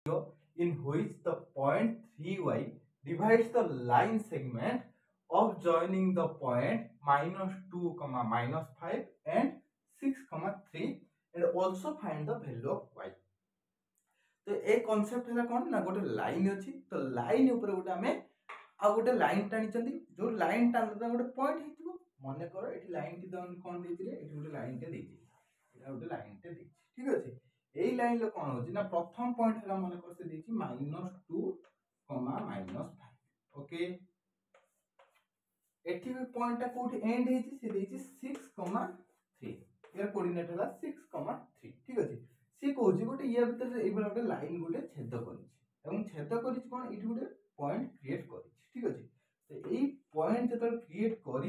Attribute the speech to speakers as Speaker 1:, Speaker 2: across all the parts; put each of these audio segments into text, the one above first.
Speaker 1: in which the point 3y divides the line segment of joining the point -2, -5 and 6, 3 and also find the value of y। तो a concept है कौन ना गोटे line अच्छी तो line ऊपर गोटे आम आ गोटे लाइन टाणी जो लाइन टाणी गोटे पॉइंट हो मन कर ये लाइन टी कौन देते गोटे लाइन टे गोटे लाइन टे ठीक अच्छे यही लाइन कौन हो ना प्रथम पॉइंट है मन कर से -2, -5 ओके एठी भी पॉइंट टा कोठी एंड हेची से देची 6, 3 यार कोऑर्डिनेट है 6, 3 ठीक अच्छे सी कहूँ गोटे या भर ये गोटे लाइन गोटे छेद कर छेद कर कौन ये गोटे पॉइंट क्रिएट कर ठीक अच्छे तो यही पॉइंट जो क्रिएट कर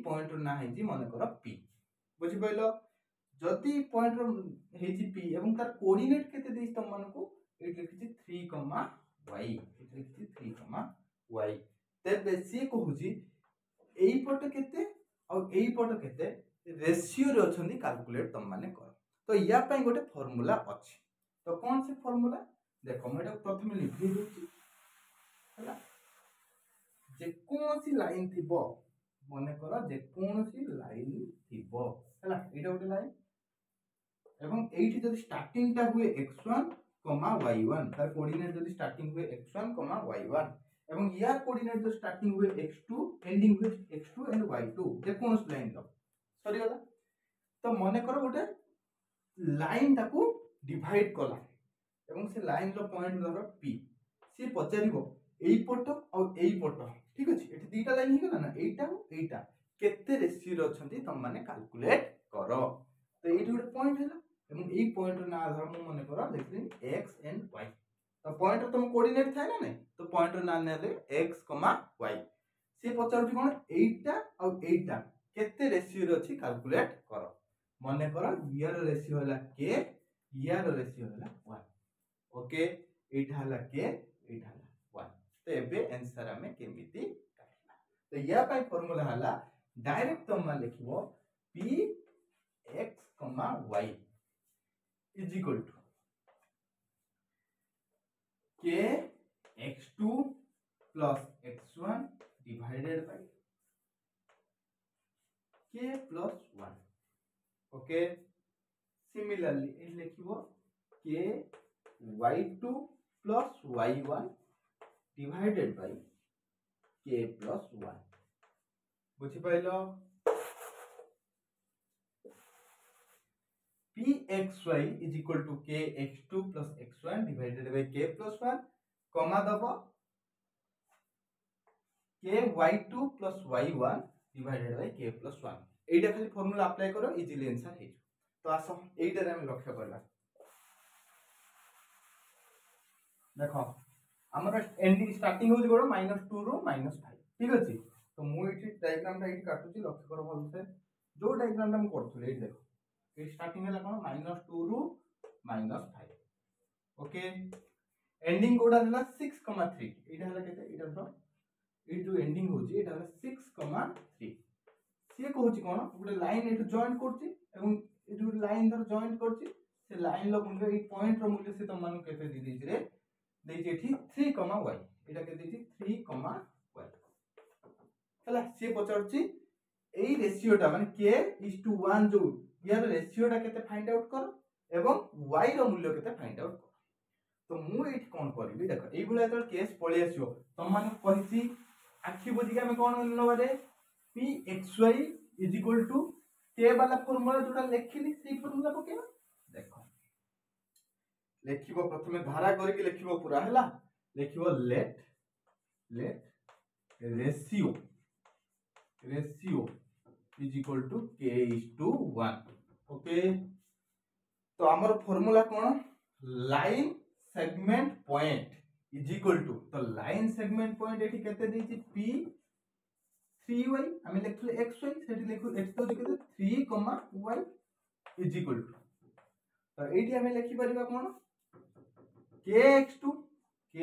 Speaker 1: पॉइंट ना मन कर पी बुझिपाल जदि पॉइंट पी और तार कोऑर्डिनेट केते तुम मानक ये लिखी 3, y 3, y तेबे सी कहूँ यही पट केते और यही पट केते रेशियो रे अछंदी कैलकुलेट तुम माने कर तो या पई गोटे फार्मूला अछि तो कौन से फार्मूला देखो मैं प्रथम लिखि देछि हला जे कोनसी लाइन थिबो मने कर जे कोनसी लाइन थिबो हला एटा गोटे लाइन एवं एठी जदि स्टार्टिंग टा हुए x1, y1 तार कोऑर्डिनेट जदि स्टार्टिंग हुए x1, y1 एवं यार कोऑर्डिनेट जो स्टार्टिंग हुए x2 एंडिंग हुए x2 एंड y2 जे कोनसी लाइन रो सरी गला तो मने कर गोटे लाइन टाकू डिवाइड कला एवं से लाइन रो पॉइंट धर पी सी पचारिबो एई पट और एई पट ठीक अछि एठी दीटा लाइन ही गला ना एईटा और एईटा केते रेशियो रे अछंती तुम माने कैलकुलेट करो तो एठी गोटे पॉइंट हैला एवं एई पॉइंट ना धर मु मने कर देखिन x एंड y तो पॉइंट तुम कोऑर्डिनेट थाए ना नहीं तो पॉइंट ना नेले x, y सी पचारुची कोन एईटा और एईटा केते रेशियो रे अछि कैलकुलेट करो मने कर यार रेशियो हला k यार रेशियो हला 1 ओके एटा हला k एटा हला 1 तो एबे आंसर हमें केमिति काटला तो या पई फार्मूला हला डायरेक्ट तुम लिखिबो p x, y is equal to k x2 plus x1 divided by k plus 1 okay similarly ये लिखिबो k y2 plus y1 divided by k plus 1 बुझि pilo pxy is equal to kx2 plus x1 divided by k plus 1 कमा दबो ky2 plus y1 divided by k plus 1 एटा खाली formula apply करो easily answer हे तो आसो एटा रे हम लक्ष्य करला देखो हमर एंडिंग स्टार्टिंग हो गोरो -2 रो -5 ठीक अछि तो मु एठी डायग्राम टा एठी काटुची लक्ष्य करो भल से जो डायग्राम टा हम करथुले एठी देखो ये स्टार्टिंग है कोन -2 रो -5 ओके एंडिंग कोडा हला 6, 3 एटा हला केते एटा तो ए जो एंडिंग होची एटा हला 6, 3 से कहूची कोन गोटे लाइन एटु जॉइन करची एवं ए जो लाइन धर जॉइन करची से लाइन लो मूल्य ए पॉइंट रो मूल्य से तुम मानु केते दी दी रे देची एठी 3, y एटा के देची 3, y हला से पचारची एई रेशियो टा माने k:1 जो यार रेशियो टा केते फाइंड आउट करो एवं y रो मूल्य केते फाइंड आउट करो तो मु एठी कोन करबी देखो एई भले त केस पळे आसीओ तुम माने कहिची आखि बुझी के हम कोन नबारे pxy is equal to k वाला फार्मूला जोटा लिखिली सेही फार्मूला पकेबा देखो लिखिबो प्रथमे धारा करके लिखिबो पूरा हला लिखिबो let ratio is equal to k:1 okay तो हमर फार्मूला कोन line segment point is equal to तो लाइन सेगमेंट पॉइंट एठी केते देछि p 3y हमें लिखले xy सेठी लिखु x तो केते 3, y is equal to तो एठी हमें लिखि परिबा कोन kx2 k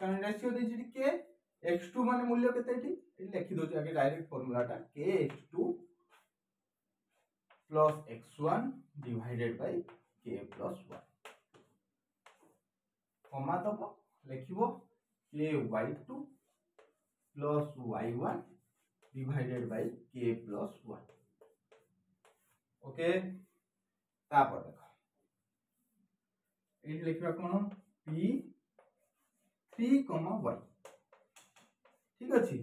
Speaker 1: कारण रेशियो देछि k x2 माने मूल्य केते एठी लिखि दोछि आगे डायरेक्ट फार्मूला टा kx2 plus x1 divided by k plus 1 कमा दब लिखिबो ky2 plus y1 divided by k plus 1 okay तापर देखो ये लिखिबा कोन p3 y ठीक अछि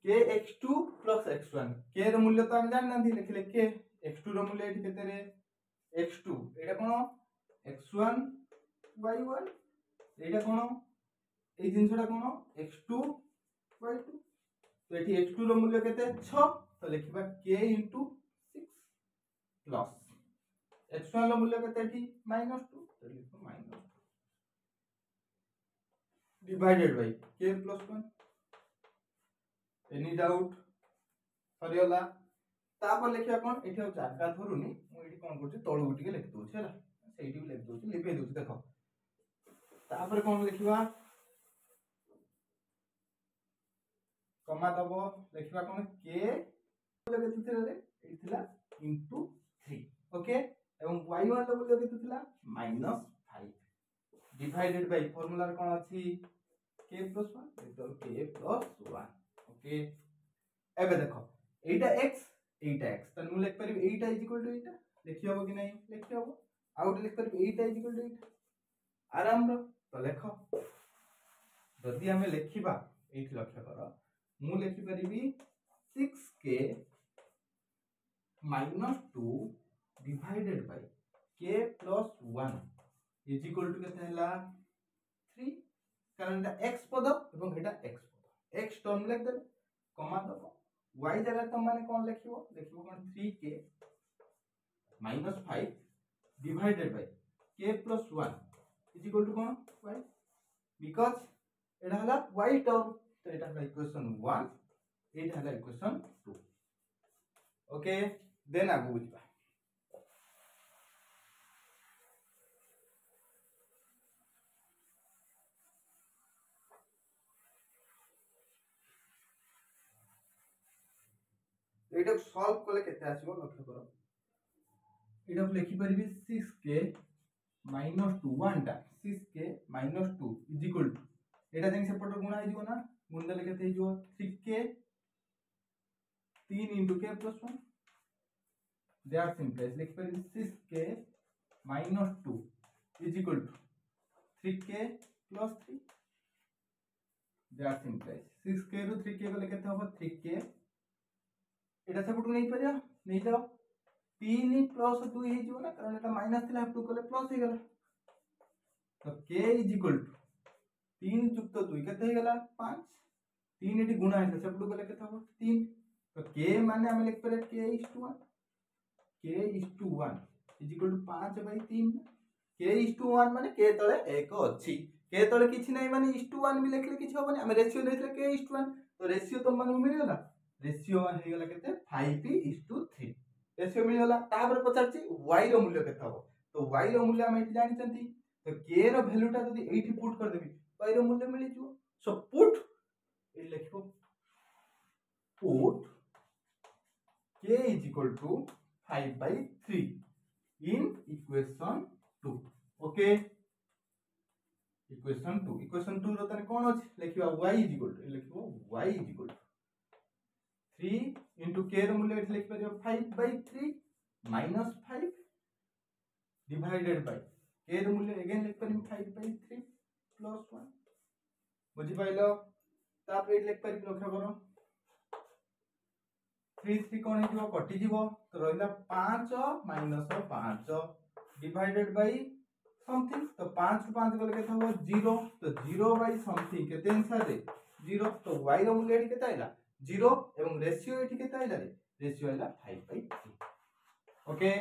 Speaker 1: k x2 plus x1 k रो मूल्य तो हम जान ना लिखले k x2 रो मूल्य एठी केते रे x2 एटा कोन x1 y1 एटा कोन ए जिनसटा कोन x2 y2 तो एठी x2 रो मूल्य केते 6 तो लिखिबा k * 6 प्लस x1 रो मूल्य केते एठी -2 तो लिखो -2 divided by k plus 1 any doubt सरियला तापर लिखिया कोन एठी जागा धरुनी मु एठी कोन करछि तळु गुटिके लिख दोछि हला सेठी भी लिख दोछि लिपे दोछि देखो तापर कोन लिखिबा कमा दबो लिखिबा कोन k मूल्य केते थिला रे एथिला * 3 ओके एवं y1 रो मूल्य केते थिला -5 डिवाइडेड बाय फार्मूला रे कोन अछि k + 1 इक्वल k + 1 ओके एबे देखो एटा x त मु लिख परिबे एटा इक्वल टू एटा लिखि हबो कि नै लिखि हबो आउट लिख परिबे एटा इक्वल टू एटा आराम रो तो लेखो जदि हमें लिखिबा एठी लक्ष्य कर मु लिखि परिबी 6k - 2 divided by k + 1 is equal to केते हला 3 कारण एटा x पद एवं एटा x पद x टर्म लिख दे कमा दबो y जगह तुम माने कोन लिखिबो लिखिबो कोन 3k - 5 divided by k + 1 is equal to कोन y बिकॉज़ एटा हला y टर्म तो एटा हला इक्वेशन 1 एटा हला इक्वेशन 2 ओके देन आगु बुझबा एटा सॉल्व कले केते आसीबो लक्ष्य करो एटा लिखि परिबे 6k - 2 1 टा 6k - 2 is equal to Etah then सेपट गुणा हे जिवो ना गुण देले केते हे जिवो 3k 3 * k + 1 दैट सिंपल लिखि परिबे 6k - 2 is equal to 3k + 3 that simple 6k रो 3k को केते हो 3k एटा सेपट नै परिया नै जाओ 3 + 2 हे जिवो ना कारण एटा माइनस थिला 2 कोले प्लस हे गेला तो k = 3 + 2 केते हे गेला 5 3 एटी गुणा हे सेपट कोले केते हो 3 तो k माने हम लिख परे k = 1 k = 1 = 5/3 k = 1 माने k तळे 1 अछि k तळे किछि नै माने *1 भी लिखले किछि होबनी हम रेशियो देथले k = 1 तो रेशियो तो माने मिल गेला रेशियो मान हे गेला केते 5:3 रेशियो मिल गेला तापर पचारची y रो मूल्य केते हो तो y रो मूल्य हम एठी जानि चंती तो k रो वैल्यूटा जदी एठी पुट कर देबी y रो मूल्य मिलि जो सो पुट ए लिखो put k = 5/3 in equation 2 okay equation 2 रो तने कोन अछि लिखिबा y = लिखिबो y = 3 * k रो मूल्य एठी लिख परियो 5/3 - 5 डिवाइडेड बाय k रो मूल्य अगेन लिख परियो 5/3 + 1 बुझि पाइलो तापर एठी लिख परियो लक्ष्य करो 3 कोन हे जिवो कटि जिवो तो रहला 5 - 5 डिवाइडेड बाय समथिंग तो 5 * 5 गले केते हो 0 तो 0/समथिंग केते आंसर रे 0 तो y रो मूल्य एठी केते आइला 0 एवं रेशियो एठी केते आइला रे रेशियो आइला 5/3 ओके